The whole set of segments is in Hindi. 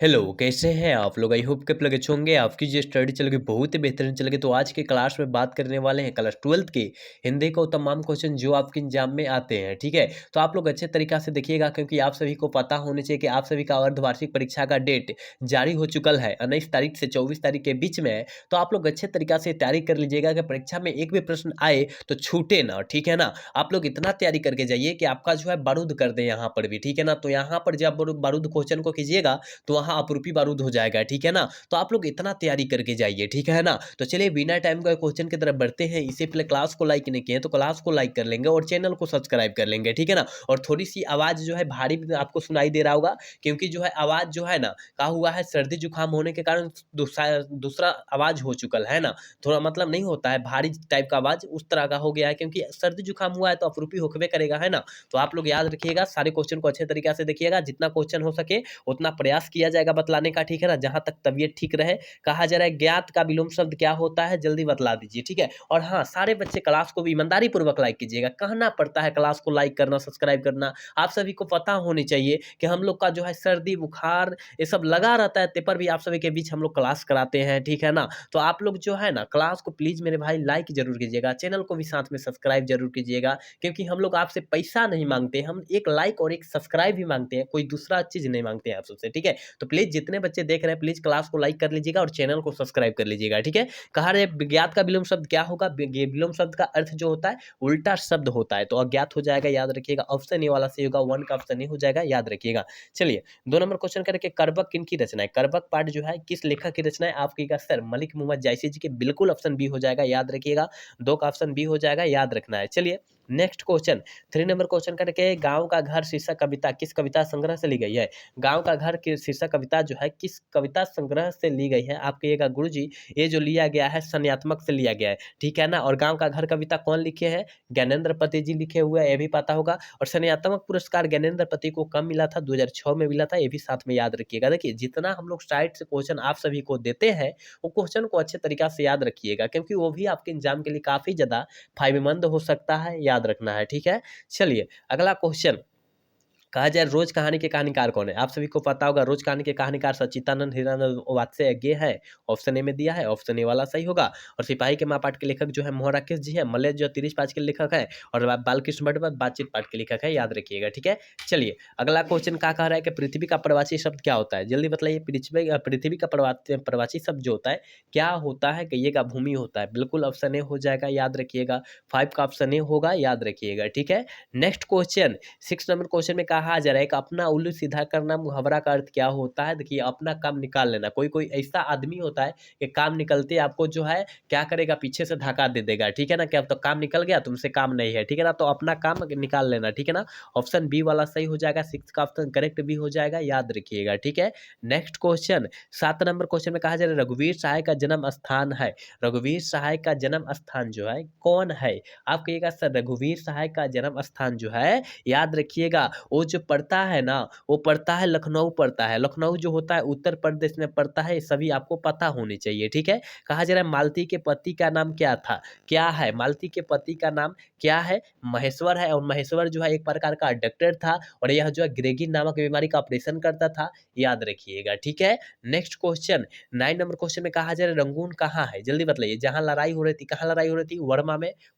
हेलो, कैसे हैं आप लोग? आई होप कि आप लोग अच्छे होंगे। आपकी जो स्टडी चल रही बहुत ही बेहतरीन चल रही। तो आज के क्लास में बात करने वाले हैं क्लास 12th के हिंदी को तमाम क्वेश्चन जो आपके एग्जाम में आते हैं, ठीक है? तो आप लोग अच्छे तरीक़ा से देखिएगा क्योंकि आप सभी को पता होना चाहिए कि आप सभी का अर्धवार्षिक परीक्षा का डेट जारी हो चुका है। 19 तारीख से 24 तारीख के बीच में है। तो आप लोग अच्छे तरीक़ा से तैयारी कर लीजिएगा कि परीक्षा में एक भी प्रश्न आए तो छूटे ना, ठीक है ना? आप लोग इतना तैयारी करके जाइए कि आपका जो है बारूद कर दें यहाँ पर भी, ठीक है ना? तो यहाँ पर जब बारूद क्वेश्चन को कीजिएगा तो वहाँ अपरूपी बारूद हो जाएगा, ठीक है ना? तो आप लोग इतना तैयारी करके जाइए, ठीक है ना? तो चलिए बिना टाइम का क्वेश्चन की तरफ बढ़ते हैं। इससे पहले क्लास को लाइक नहीं किए हैं तो क्लास को लाइक कर लेंगे और चैनल को सब्सक्राइब कर लेंगे, ठीक है ना? और थोड़ी-सी आवाज़ जो है भारी भी आपको सुनाई दे रहा होगा क्योंकि जो है आवाज़ जो है ना, क्या हुआ है सर्दी जुकाम होने के कारण दूसरा आवाज़ हो चुकल है ना? थोड़ा मतलब नहीं होता है भारी टाइप का आवाज़ उस तरह का हो गया है क्योंकि सर्दी जुकाम हुआ है तो अपरूपी होकबे करेगा, है ना? तो आप लोग याद रखिएगा सारे क्वेश्चन को अच्छे तरीक़ा से देखिएगा, जितना क्वेश्चन हो सके उतना प्रयास किया जाएगा बतलाने का, ठीक है ना? जहाँ तक तबीयत ठीक रहे। कहा जा रहा है ज्ञात का विलोम शब्द क्या होता है? जल्दी बतला दीजिए, ठीक है? और हाँ, सारे बच्चे क्लास को भी ईमानदारी पूर्वक लाइक कीजिएगा। कहना पड़ता है क्लास को लाइक करना, सब्सक्राइब करना। आप सभी को पता होनी चाहिए कि हम लोग का जो है सर्दी, बुखार ये सब लगा रहता है, तेपर भी आप सभी के बीच हम लोग क्लास कराते हैं, ठीक है ना? तो आप लोग जो है ना क्लास को प्लीज़ मेरे भाई लाइक ज़रूर कीजिएगा, चैनल को भी साथ में सब्सक्राइब ज़रूर कीजिएगा क्योंकि हम लोग आपसे पैसा नहीं माँगते, हम एक लाइक और एक सब्सक्राइब ही माँगते हैं, कोई दूसरा चीज़ नहीं माँगते हैं आप सबसे, ठीक है? तो प्लीज़ जितने बच्चे देख रहे हैं प्लीज़ क्लास को लाइक कर लीजिएगा और चैनल को सब्सक्राइब कर लीजिएगा, ठीक है? कहा रे विज्ञात का विलोम शब्द क्या होगा? विलोम शब्द का अर्थ जो होता है उल्टा शब्द होता है, तो अज्ञात हो जाएगा, याद रखिएगा। ऑप्शन ए वाला सही होगा, 1 का ऑप्शन ए हो जाएगा, याद रखिएगा। चलिए 2 नंबर क्वेश्चन करेंगे करबक किनकी रचना है? करबक पाठ जो है किस लेखक की रचना है? आप कहिएगा सर मलिक मोहम्मद जायसी जी की, बिल्कुल ऑप्शन बी हो जाएगा, याद रखिएगा। 2 का ऑप्शन बी हो जाएगा, याद रखना है। चलिए नेक्स्ट क्वेश्चन 3 नंबर क्वेश्चन करके गाँव का घर शीर्षक कविता किस कविता संग्रह से ली गई है? गाँव का घर की शीर्षक कविता जो है किस कविता संग्रह से ली गई है? आप कहिएगा गुरुजी ये जो लिया गया है संन्यात्मक से लिया गया है, ठीक है ना? और गाँव का घर कविता कौन लिखे हैं? ज्ञानेंद्र पति जी लिखे हुए हैं, ये भी पता होगा। और संन्यात्मक पुरस्कार ज्ञानेंद्र पति को कब मिला था? 2006 में मिला था, ये भी साथ में याद रखिएगा। देखिए जितना हम लोग साइड से क्वेश्चन आप सभी को देते हैं, वो क्वेश्चन को अच्छे तरीक़ा से याद रखिएगा क्योंकि वो भी आपके एग्ज़ाम के लिए काफ़ी ज़्यादा फ़ायदेमंद हो सकता है, याद रखना है, ठीक है? चलिए अगला क्वेश्चन कहा जाए रोज कहानी के कहानीकार कौन है? आप सभी को पता होगा रोज कहानी के कहानीकार सच्चिदानंद हीरानंद वात्स्यज्ञ है। ऑप्शन ए में दिया है, ऑप्शन ए वाला सही होगा। और सिपाही के माँ पाठ के लेखक जो है मोहन राकेश जी हैं। मलय जो 30 पाँच के लेखक है और बालकृष्ण भट्ट बातचीत पाठ के लेखक है, याद रखिएगा, ठीक है? चलिए अगला क्वेश्चन क्या कह रहा है कि पृथ्वी का प्रवाची शब्द क्या होता है? जल्दी बताइए पृथ्वी का प्रवाची शब्द जो होता है क्या होता है? कहिएगा भूमि होता है, बिल्कुल ऑप्शन ए हो जाएगा, याद रखिएगा। 5 का ऑप्शन ए होगा, याद रखिएगा, ठीक है? नेक्स्ट क्वेश्चन 6 नंबर क्वेश्चन में कहा जा रहा है कि अपना उल्लू सीधा करना मुहावरा का अर्थ क्या होता है? देखिए अपना काम निकाल लेना। कोई ऐसा आदमी होता है कि काम निकलते आपको जो है क्या करेगा पीछे से धक्का दे देगा, ठीक है ना? कि अब तो काम निकल गया तुमसे काम नहीं है, ठीक है ना? तो अपना काम निकाल लेना, ठीक है ना? ऑप्शन बी वाला सही हो जाएगा, 6 का ऑप्शन करेक्ट भी हो जाएगा, याद रखिएगा, ठीक है? नेक्स्ट क्वेश्चन 7 नंबर क्वेश्चन में कहा जा रहा है रघुवीर सहाय का जन्म स्थान है। रघुवीर सहाय का जन्म स्थान जो है कौन है? आप कहिएगा सर रघुवीर सहाय का जन्म स्थान जो है याद रखिएगा वो जो पड़ता है ना वो पड़ता है लखनऊ पड़ता है। लखनऊ जो होता है उत्तर प्रदेश में पड़ता है, ये सभी आपको पता होनी चाहिए, ठीक है? कहा जा रहा है मालती के पति का नाम क्या था? क्या है? मालती के पति का नाम क्या है? महेश्वर है और महेश्वर जो है एक प्रकार का डॉक्टर था और यह जो है ग्रेगिन नामक बीमारी का ऑपरेशन करता था, याद रखिएगा, ठीक है? नेक्स्ट क्वेश्चन 9 नंबर क्वेश्चन में कहा जा रहा है रंगून कहाँ है? जल्दी बताइए जहाँ लड़ाई हो रही थी, कहाँ लड़ाई हो रही थी?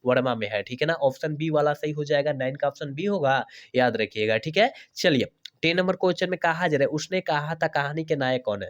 वर्मा में है, ठीक है ना? ऑप्शन बी वाला सही हो जाएगा, 9 का ऑप्शन बी होगा, याद रखिएगा, ठीक है? चलिए 10 नंबर क्वेश्चन में कहा जा रहा है उसने कहा था कहानी के नायक कौन है?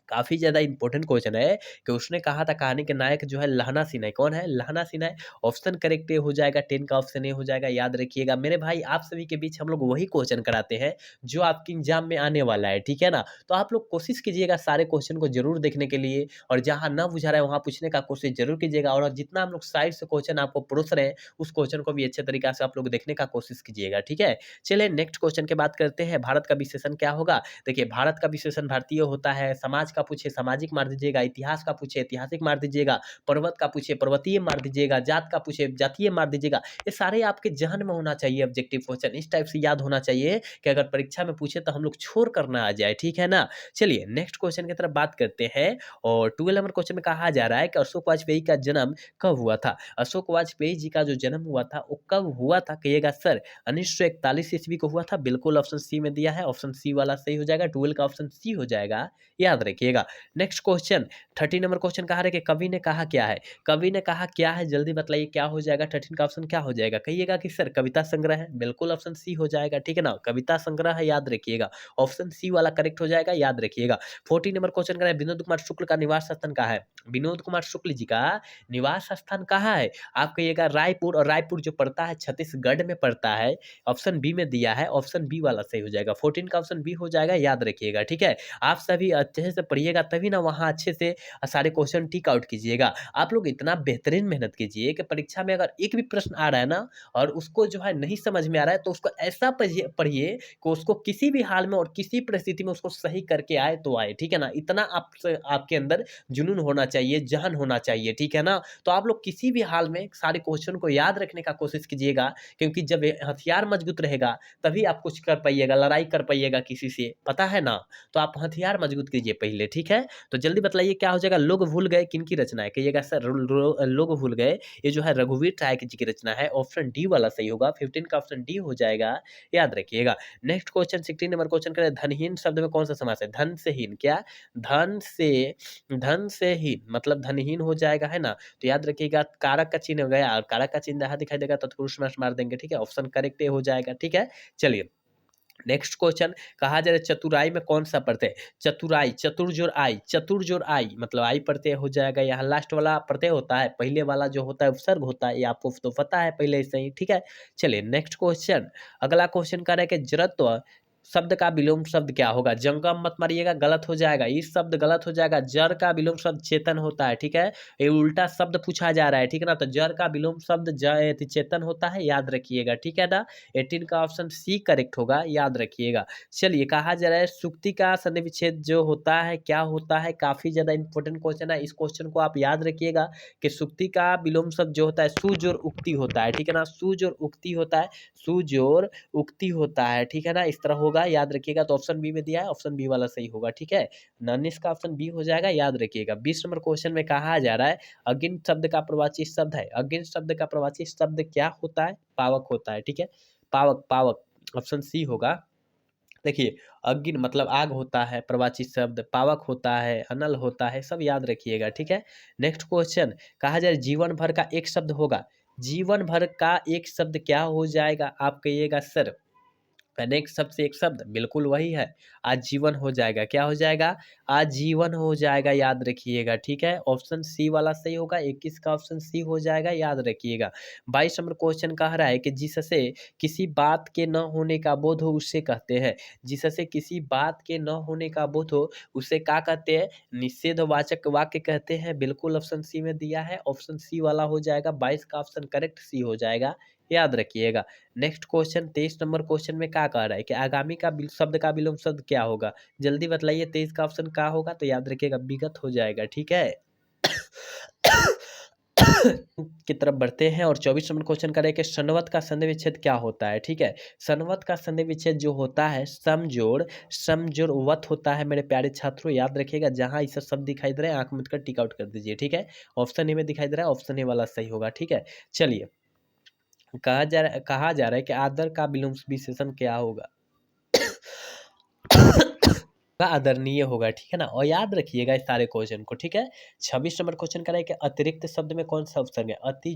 काफ़ी ज़्यादा इंपॉर्टेंट क्वेश्चन है कि उसने कहा था कहानी के नायक जो है लहना सिन्हा है। कौन है? लहना सिन्हा है। ऑप्शन करेक्ट ए हो जाएगा, 10 का ऑप्शन ए हो जाएगा, याद रखिएगा। मेरे भाई आप सभी के बीच हम लोग वही क्वेश्चन कराते हैं जो आपके एग्जाम में आने वाला है, ठीक है ना? तो आप लोग कोशिश कीजिएगा सारे क्वेश्चन को ज़रूर देखने के लिए और जहाँ ना बुझा रहा है वहाँ पूछने का कोशिश ज़रूर कीजिएगा और जितना हम लोग साइड से क्वेश्चन आपको परोस रहे हैं उस क्वेश्चन को भी अच्छे तरीके से आप लोग देखने का कोशिश कीजिएगा, ठीक है? चलिए नेक्स्ट क्वेश्चन की बात करते हैं। भारत का विशेषण क्या होगा? देखिए भारत का विशेषण भारतीय होता है, समाज समाज का पूछे सामाजिक मार दीजिएगा, इतिहास का पूछे ऐतिहासिक मार दीजिएगा, पर्वत का पूछे पर्वतीय मार दीजिएगा, जात का पूछे जातीय मार दीजिएगा। ये सारे आपके ज़हन में होना चाहिए ऑब्जेक्टिव क्वेश्चन, इस टाइप से याद होना चाहिए कि अगर परीक्षा में पूछे तो हम लोग छोड़ कर ना आ जाए, ठीक है ना? चलिए नेक्स्ट क्वेश्चन की तरफ बात करते हैं और 12 नंबर क्वेश्चन में कहा जा रहा है कि अशोक वाजपेयी का जन्म कब हुआ था? अशोक वाजपेयी जी का जो जन्म हुआ था वो कब हुआ था कहिएगा सर? 1941 ईस्वी को हुआ था, बिल्कुल ऑप्शन सी में दिया है, ऑप्शन सी वाला सही हो जाएगा, 12 का ऑप्शन सी हो जाएगा, याद रखिएगा। नेक्स्ट क्वेश्चन 13 नंबर क्वेश्चन कहा है कि कवि ने कहा क्या है? कवि ने कहा क्या है जल्दी बताइए क्या हो जाएगा? 13 का ऑप्शन क्या हो जाएगा? कहिएगा कि सर कविता संग्रह है, बिल्कुल ऑप्शन सी हो जाएगा, ठीक है ना? कविता संग्रह है, याद रखिएगा, ऑप्शन सी वाला करेक्ट हो जाएगा, याद रखिएगा। 14 नंबर क्वेश्चन कह रहा है विनोद कुमार शुक्ल का निवास स्थान कहाँ है? विनोद कुमार शुक्ल जी का निवास स्थान कहाँ है? आप कहिएगा रायपुर, और रायपुर जो पड़ता है छत्तीसगढ़ में पड़ता है, ऑप्शन बी में दिया है, ऑप्शन बी वाला सही हो जाएगा। 14 का ऑप्शन बी हो जाएगा, याद रखिएगा, ठीक है? आप सभी अच्छे से पढ़िएगा तभी ना वहाँ अच्छे से सारे क्वेश्चन टिक आउट कीजिएगा। आप लोग इतना बेहतरीन मेहनत कीजिए कि परीक्षा में अगर एक भी प्रश्न आ रहा है ना और उसको जो है नहीं समझ में आ रहा है तो उसको ऐसा पढ़िए कि उसको किसी भी हाल में और किसी परिस्थिति में उसको सही करके आए तो आए, ठीक है ना? इतना आपके अंदर जुनून होना चाहिए, जहन होना चाहिए, ठीक है ना? तो आप लोग किसी भी हाल में सारे क्वेश्चन को याद रखने का कोशिश कीजिएगा, क्योंकि जब ये हथियार मजबूत रहेगा तभी आप कुछ कर पाइएगा, लड़ाई कर पाइएगा किसी से, पता है ना? तो आप हथियार मजबूत कीजिए पहले, ठीक है? तो जल्दी बतलाइए क्या हो जाएगा? लोग भूल गए किनकी रचना है? कहिएगा सर लोग भूल गए, ये जो है रघुवीर ट्रायक जी की रचना है, ऑप्शन डी वाला सही होगा, 15 का ऑप्शन डी हो जाएगा, याद रखिएगा। नेक्स्ट क्वेश्चन 16 नंबर क्वेश्चन करें, धनहीन शब्द में कौन सा समास है? धन से हीन, क्या? धन से हीन मतलब धनहीन हो जाएगा, है ना? तो याद रखिएगा कारक का चिन्ह हो गया, और कारक का चिन्ह यहाँ दिखाई देगा तत्पुरुष समास मार देंगे, ठीक है? ऑप्शन करेक्ट हो जाएगा, ठीक है? चलिए नेक्स्ट क्वेश्चन कहा जा रहा है चतुराई में कौन सा प्रत्यय? चतुराई, चतुर जोर आई मतलब आई प्रत्यय हो जाएगा, यहाँ लास्ट वाला प्रत्यय होता है, पहले वाला जो होता है उपसर्ग होता है, ये आपको तो पता है पहले से ही, ठीक है? चलिए नेक्स्ट क्वेश्चन, अगला क्वेश्चन कह रहा है कि जड़त्व शब्द का विलोम शब्द क्या होगा? जंगम मत मारिएगा, गलत हो जाएगा, इस शब्द गलत हो जाएगा, जड़ का विलोम शब्द चेतन होता है, ठीक है? ये उल्टा शब्द पूछा जा रहा है, ठीक है ना? तो जड़ का विलोम शब्द चेतन होता है, याद रखिएगा, ठीक है ना? 18 का ऑप्शन सी करेक्ट होगा, याद रखिएगा। चलिए कहा जा रहा है सुक्ति का सन्धि विच्छेद जो होता है क्या होता है? काफी ज्यादा इंपॉर्टेंट क्वेश्चन है, इस क्वेश्चन को आप याद रखिएगा कि सुक्ति का विलोम शब्द जो होता है सुजोर उक्ति होता है, ठीक है ना? सुजोर उक्ति होता है, सुजोर उक्ति होता है, ठीक है ना? इस तरह होगा, याद रखिएगा। तो ऑप्शन बी में दिया है, ऑप्शन बी वाला सही होगा, ठीक है? 19 का ऑप्शन बी हो जाएगा, याद रखिएगा। 20 नंबर क्वेश्चन में कहा जा रहा है अगिन शब्द का प्रवाची शब्द है, अगिन शब्द का प्रवाची शब्द क्या होता है? पावक होता है, ठीक है? पावक, पावक ऑप्शन सी होगा। देखिए अग्नि मतलब आग होता है, प्रवाची शब्द पावक होता है, अनल होता है, सब याद रखिएगा, ठीक है? नेक्स्ट क्वेश्चन कहा जाए जीवन भर का एक शब्द होगा, जीवन भर का एक शब्द क्या हो जाएगा? आप कहिएगा सर अनेक शब्द से एक शब्द, बिल्कुल वही है, आजीवन हो जाएगा, क्या हो जाएगा? आजीवन हो जाएगा, याद रखिएगा, ठीक है? ऑप्शन सी वाला सही होगा, 21 का ऑप्शन सी हो जाएगा, याद रखिएगा। 22 नंबर क्वेश्चन कह रहा है कि जिससे किसी बात के न होने का बोध हो उसे कहते हैं, जिससे किसी बात के न होने का बोध हो उसे क्या कहते हैं? निषेधवाचक वाक्य कहते हैं, बिल्कुल ऑप्शन सी में दिया है, ऑप्शन सी वाला हो जाएगा, 22 का ऑप्शन करेक्ट सी हो जाएगा, याद रखिएगा। नेक्स्ट क्वेश्चन 23 नंबर क्वेश्चन में क्या कह रहा है कि आगामी का शब्द का विलोम शब्द क्या होगा? जल्दी बतलाइए 23 का ऑप्शन क्या होगा? तो याद रखिएगा विगत हो जाएगा, ठीक है? की तरफ बढ़ते हैं और 24 नंबर क्वेश्चन करें कि सन्वत का संधि विच्छेद क्या होता है? ठीक है, सन्वत का संधि विच्छेद जो होता है समजोड़ वत होता है मेरे प्यारे छात्रों, याद रखिएगा। जहां इसे शब्द दिखाई दे रहा है आंख मूंद कर टिक आउट कर दीजिए, ठीक है? ऑप्शन ए में दिखाई दे रहा है, ऑप्शन ए वाला सही होगा, ठीक है? चलिए कहा जा रहा है कि आदर का विलोम विशेषण क्या होगा? का आदरणीय होगा, ठीक है ना? और याद रखिएगा इस सारे क्वेश्चन को, ठीक है? 26 नंबर क्वेश्चन करें कि अतिरिक्त शब्द में कौन सा उपसर्ग है? अति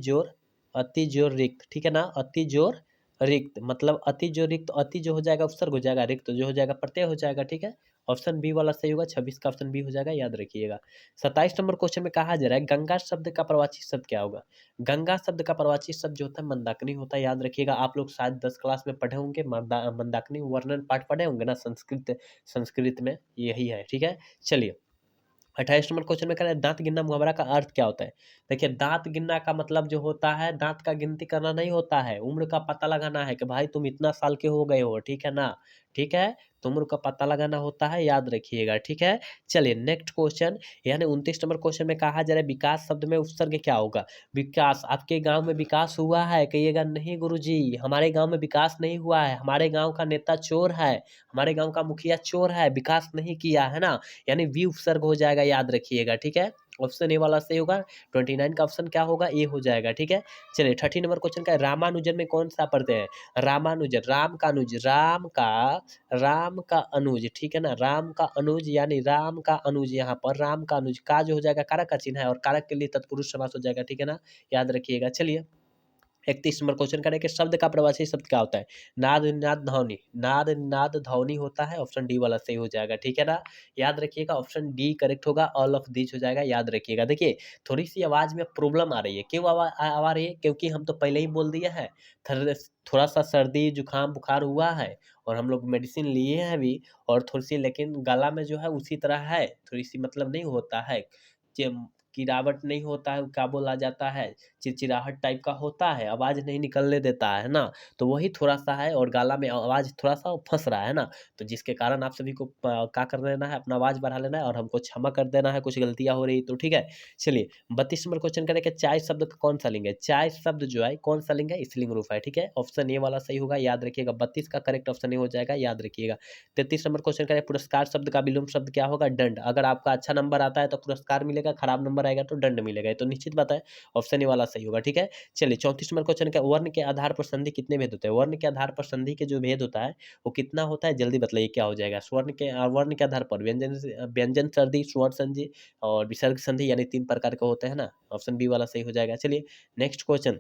जोर रिक्त, ठीक है ना? अति जोर रिक्त मतलब अति जो रिक्त, अति जो हो जाएगा उपसर्ग हो जाएगा, रिक्त जो हो जाएगा प्रत्यय हो जाएगा, ठीक है? ऑप्शन बी वाला सही होगा, 26 का ऑप्शन बी हो जाएगा, याद रखिएगा। 27 नंबर क्वेश्चन में कहा जा रहा है गंगा शब्द का प्रवाची शब्द क्या होगा? गंगा शब्द का प्रवाची शब्द जो होता है मंदाकिनी होता है, याद रखिएगा। आप लोग शायद 10 क्लास में पढ़े होंगे, मंदाकिनी वर्णन पाठ पढ़े होंगे ना संस्कृत में, यही है, ठीक है? चलिए 28 नंबर क्वेश्चन में कह रहे हैं दांत गिनना मुहावरा का अर्थ क्या होता है? देखिए दांत गिनना का मतलब जो होता है दांत का गिनती करना नहीं होता है, उम्र का पता लगाना है कि भाई तुम इतना साल के हो गए हो, ठीक है ना? ठीक है, तो उम्र का पता लगाना होता है, याद रखिएगा, ठीक है। चलिए नेक्स्ट क्वेश्चन, यानी 29 नंबर क्वेश्चन में कहा जा रहा है विकास शब्द में उपसर्ग क्या होगा? विकास, आपके गाँव में विकास हुआ है? कहिएगा नहीं गुरुजी, हमारे गाँव में विकास नहीं हुआ है, हमारे गाँव का नेता चोर है, हमारे गाँव का मुखिया चोर है, विकास नहीं किया, है ना? यानी वी उपसर्ग हो जाएगा, याद रखिएगा, ठीक है। ऑप्शन ए वाला सही होगा, 29 का ऑप्शन क्या होगा? ए हो जाएगा, ठीक है। चलिए 30 नंबर क्वेश्चन का है, रामानुजन में कौन सा पढ़ते हैं? रामानुजन, राम का अनुज, राम का अनुज, ठीक है ना, राम का अनुज यानी राम का अनुज, यहाँ पर राम का अनुज, का जो हो जाएगा कारक का चिन्ह है और कारक के लिए तत्पुरुष समास हो जाएगा, ठीक है ना, याद रखिएगा। चलिए 31 नंबर क्वेश्चन करें कि शब्द का प्रवाची शब्द क्या होता है? नाद निनाद ध्वनि, नाद निनाद ध्वनि होता है, ऑप्शन डी वाला सही हो जाएगा, ठीक है ना, याद रखिएगा, ऑप्शन डी करेक्ट होगा, ऑल ऑफ दीज हो जाएगा, याद रखिएगा। देखिए थोड़ी सी आवाज में प्रॉब्लम आ रही है, क्यों आ रही है? क्योंकि हम तो पहले ही बोल दिया है, थोड़ा सा सर्दी जुकाम बुखार हुआ है और हम लोग मेडिसिन लिए हैं अभी, और थोड़ी सी लेकिन गला में जो है उसी तरह है, थोड़ी सी मतलब नहीं होता है, गिरावट नहीं होता है, क्या बोला जाता है, चिड़चिड़ाहट टाइप का होता है, आवाज़ नहीं निकलने देता है ना, तो वही थोड़ा-सा है और गला में आवाज़ थोड़ा-सा फँस रहा है ना, तो जिसके कारण आप सभी को क्या कर लेना है, अपना आवाज़ बढ़ा लेना है और हमको क्षमा कर देना है, कुछ गलतियाँ हो रही तो, ठीक है। चलिए 32 नंबर क्वेश्चन करें कि चाय शब्द का कौन-सा लिंग है? चाय शब्द जो है कौन-सा लिंग है? स्त्रीलिंग रूप है, ठीक है। ऑप्शन ए वाला सही होगा, याद रखिएगा, 32 का करेक्ट ऑप्शन ए हो जाएगा, याद रखिएगा। 33 नंबर क्वेश्चन करें पुरस्कार शब्द का विलोम शब्द क्या होगा? दंड। अगर आपका अच्छा नंबर आता है तो पुरस्कार मिलेगा, खराब नंबर आएगा तो दंड मिलेगा, ये तो निश्चित बात है, ऑप्शन ए वाला सही होगा, ठीक है। चलिए 34 नंबर क्वेश्चन का वर्ण के आधार पर संधि कितने भेद होते हैं? वर्ण के आधार पर संधि के जो भेद होता है वो कितना होता है? जल्दी बताइए क्या हो जाएगा? स्वर्ण के वर्ण के आधार पर व्यंजन संधि, स्वर्ण संधि और विसर्ग संधि, यानी 3 प्रकार के होते हैं ना, ऑप्शन बी वाला सही हो जाएगा। चलिए नेक्स्ट क्वेश्चन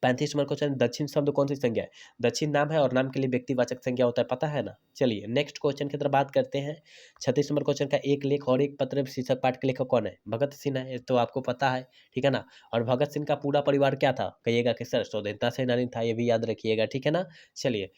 35 नंबर क्वेश्चन, दक्षिण शब्द कौन सी संज्ञा है? दक्षिण नाम है और नाम के लिए व्यक्तिवाचक संज्ञा होता है, पता है ना? चलिए नेक्स्ट क्वेश्चन की तरफ बात करते हैं। 36 नंबर क्वेश्चन का एक लेख और एक पत्र शीर्षक पाठ के लेखक कौन है? भगत सिंह है, ये तो आपको पता है, ठीक है ना। और भगत सिंह का पूरा परिवार क्या था? कहिएगा कि सर स्वतंत्रता सेनानी था, ये भी याद रखिएगा, ठीक है ना। चलिए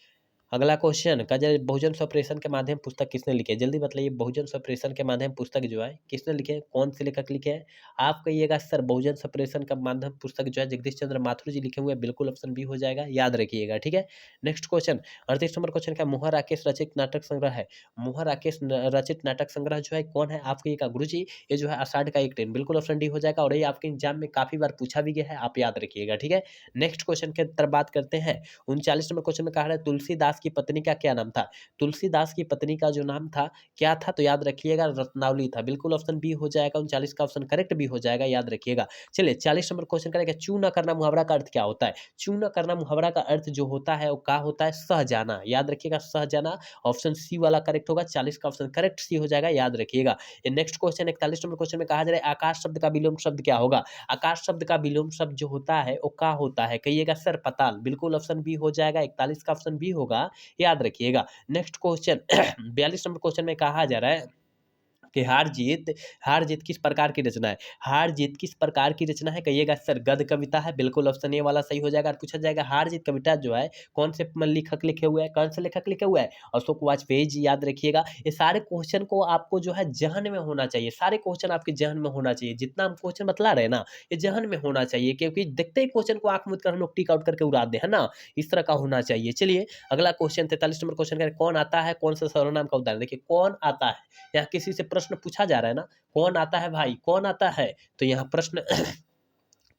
अगला क्वेश्चन कजर बहुजन स्वप्रेषण के माध्यम पुस्तक किसने लिखी है? जल्दी बताइए, बहुजन स्वप्रेषण के माध्यम पुस्तक जो है किसने लिखे है? कौन से लेखक लिखे हैं? आप कहिएगा सर बहुजन स्वप्रेषण का माध्यम पुस्तक जो है जगदीश चंद्र माथुर जी लिखे हुए हैं, बिल्कुल ऑप्शन बी हो जाएगा, याद रखिएगा, ठीक है। नेक्स्ट क्वेश्चन 38 नंबर क्वेश्चन का मोहन राकेश रचित नाटक संग्रह है, मोहन राकेश रचित नाटक संग्रह जो है कौन है? आप कहिएगा गुरु जी ये जो है आषाढ़ का एक दिन, बिल्कुल ऑप्शन डी हो जाएगा और ये आपके एग्जाम में काफी बार पूछा भी गया है, आप याद रखिएगा, ठीक है। नेक्स्ट क्वेश्चन की तरफ बात करते हैं। 39 नंबर क्वेश्चन में कहा है तुलसीदास की पत्नी का क्या नाम था? तुलसीदास की पत्नी का जो नाम था क्या था? तो याद रखिएगा रत्नावली था, बिल्कुल ऑप्शन बी हो जाएगा, 39 का ऑप्शन करेक्ट भी हो जाएगा, याद रखिएगा। चलिए 40 नंबर क्वेश्चन करेंगे, चू न करना मुहावरा का अर्थ क्या होता है? चू न करना मुहावरा का अर्थ जो होता है वो क्या होता है? सह जाना, याद रखिएगा, सह जाना, ऑप्शन सी वाला करेक्ट होगा, 40 का ऑप्शन करेक्ट सी हो जाएगा, याद रखिएगा। ये नेक्स्ट क्वेश्चन 41 नंबर क्वेश्चन में कहा जा रहा है आकाश शब्द का विलोम शब्द क्या होगा? आकाश शब्द का विलोम शब्द जो होता है वो क्या होता है? कहिएगा सर पाताल, बिल्कुल ऑप्शन बी हो जाएगा, 41 का ऑप्शन बी होगा, याद रखिएगा। नेक्स्ट क्वेश्चन 42 नंबर क्वेश्चन में कहा जा रहा है कि हार जीत किस प्रकार की रचना है? हार जीत किस प्रकार की रचना है? कहिएगा सर गद्य कविता है, बिल्कुल ऑप्शन ए वाला सही हो जाएगा। और पूछा जाएगा हार जीत कविता जो है कौन से लेखक लिखे हुए हैं? कौन से लेखक लिखे हुए हैं? अशोक वाजपेयी जी, याद रखिएगा। ये सारे क्वेश्चन को आपको जो है जहन में होना चाहिए, सारे क्वेश्चन आपके जहन में होना चाहिए, जितना हम क्वेश्चन बतला रहे हैं ना ये जहन में होना चाहिए, क्योंकि देखते ही क्वेश्चन को आंख मूंद कर हम लोग टिक आउट करके उड़ा दे, है ना, इस तरह का होना चाहिए। चलिए अगला क्वेश्चन 43 नंबर क्वेश्चन कौन आता है कौन सा सर्वनाम का उदाहरण? देखिए कौन आता है, यहाँ किसी से प्रश्न पूछा जा रहा है ना, कौन आता है भाई, कौन आता है, तो यहाँ प्रश्न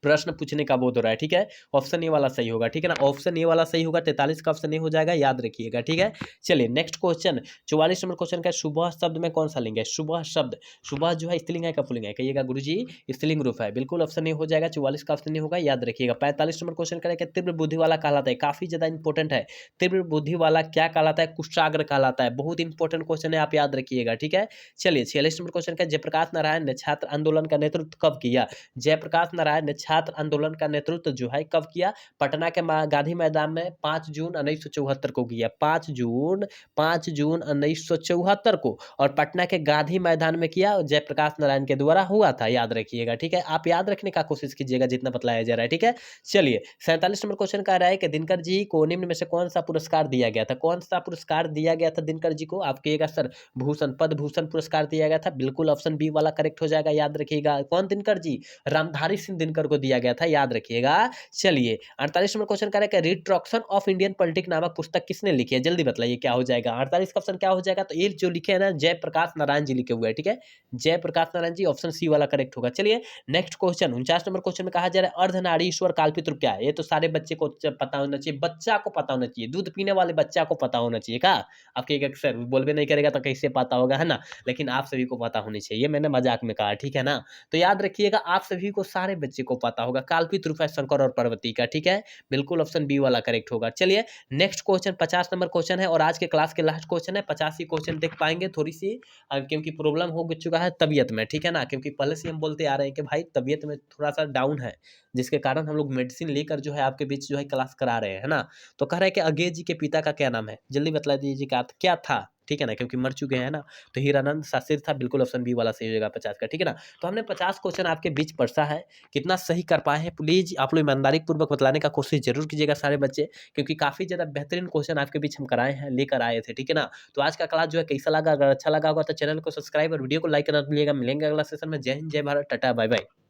प्रश्न पूछने का बोध हो रहा है, ठीक है। ऑप्शन ए वाला सही होगा, ठीक है ना, ऑप्शन ए वाला सही होगा, 43 का ऑप्शन ए हो जाएगा, याद रखिएगा, ठीक है। चलिए नेक्स्ट क्वेश्चन 44 नंबर क्वेश्चन का सुबह शब्द में कौन सा लिंग है? शुभ शब्द, सुबह जो है स्त्रीलिंग है का पुल्लिंग है? कहिएगा गुरुजी स्त्रीलिंग रूप है, बिल्कुल ऑप्शन ए हो जाएगा, 44 का ऑप्शन ए होगा, याद रखिएगा। 45 नंबर क्वेश्चन करें तीव्र बुद्धि वाला कहलाता है, काफी ज्यादा इंपॉर्टेंट है, तीव्र बुद्धि वाला क्या कहलाता है? कुशाग्र कहलाता है, बहुत इंपॉर्टेंट क्वेश्चन है, आप याद रखिएगा, ठीक है। चलिए 46 नंबर क्वेश्चन का जयप्रकाश नारायण ने छात्र आंदोलन का नेतृत्व कब किया? जयप्रकाश नारायण ने छात्र आंदोलन का नेतृत्व जो है कब किया? पटना के गांधी मैदान में 5 जून 1974 को किया, 5 जून 1974 को, और पटना के गांधी मैदान में किया, जयप्रकाश नारायण के द्वारा हुआ था, याद रखिएगा, ठीक है। आप याद रखने का कोशिश कीजिएगा जितना बतलाया जा रहा है, ठीक है। चलिए 47 नंबर क्वेश्चन का रहा है कि दिनकर जी को निम्न में से कौन सा पुरस्कार दिया गया था? कौन सा पुरस्कार दिया गया था दिनकर जी को? आप कहिएगा सर भूषण, पद्म भूषण पुरस्कार दिया गया था, बिल्कुल ऑप्शन बी वाला करेक्ट हो जाएगा, याद रखिएगा। कौन दिनकर जी? रामधारी सिंह दिनकर को दिया गया था, याद रखिएगा। चलिए 48 नंबर क्वेश्चन कह रहा है कि रिट्रॉक्शन ऑफ इंडियन पॉलिटिक नामक पुस्तक किसने लिखी है? जल्दी बताइए क्या हो जाएगा। 48 का ऑप्शन क्या हो जाएगा? तो ये जो लिखे हैं ना, जयप्रकाश नारायण जी लिखे हुए हैं, ठीक है। जयप्रकाश नारायण जी, ऑप्शन सी वाला करेक्ट होगा। चलिए नेक्स्ट क्वेश्चन 49 नंबर क्वेश्चन में कहा जा रहा है अर्धनारीश्वर काल्पित रूप क्या है? ये तो सारे बच्चे को पता होना चाहिए, बच्चा को पता होना चाहिए, दूध पीने वाले बच्चा को पता होना चाहिए। का आपके एक अक्सर बोलबे नहीं करेगा तो कैसे पता होगा, है ना। लेकिन आप सभी को पता होनी चाहिए, मैंने मजाक में कहा, ठीक है ना। तो याद रखिएगा आप सभी को, सारे बच्चे को पता होगा, काल्पित रूप है शंकर और पार्वती का, ठीक है। बिल्कुल ऑप्शन बी वाला करेक्ट होगा। चलिए नेक्स्ट क्वेश्चन 50 नंबर क्वेश्चन है और आज के क्लास के लास्ट क्वेश्चन है। 50 ही क्वेश्चन देख पाएंगे, थोड़ी सी क्योंकि प्रॉब्लम हो चुका है तबीयत में, ठीक है ना। क्योंकि पहले से हम बोलते आ रहे हैं कि भाई तबीयत में थोड़ा सा डाउन है, जिसके कारण हम लोग मेडिसिन लेकर जो है आपके बीच जो है क्लास करा रहे हैं, है ना। तो कह रहा है कि अंग्रेज जी के पिता का क्या नाम है? जल्दी बतला दीजिए क्या था, ठीक है ना, क्योंकि मर चुके हैं ना। तो हीरानंद शास्त्री था, बिल्कुल ऑप्शन बी वाला सही होगा 50 का, ठीक है ना। तो हमने 50 क्वेश्चन आपके बीच पढ़ा है, कितना सही कर पाए हैं प्लीज आप लोग ईमानदारी पूर्वक बतलाने का कोशिश जरूर कीजिएगा सारे बच्चे, क्योंकि काफी ज्यादा बेहतरीन क्वेश्चन आपके बीच हम कराए हैं, लेकर आए थे, ठीक है ना। तो आज का क्लास जो है कैसा लगा? अगर अच्छा लगा होगा तो चैनल को सब्सक्राइब और वीडियो को लाइक करना भूलिएगा। मिलेंगे अगला सेशन में। जय हिंद, जय भारत, टाटा, बाय बाय।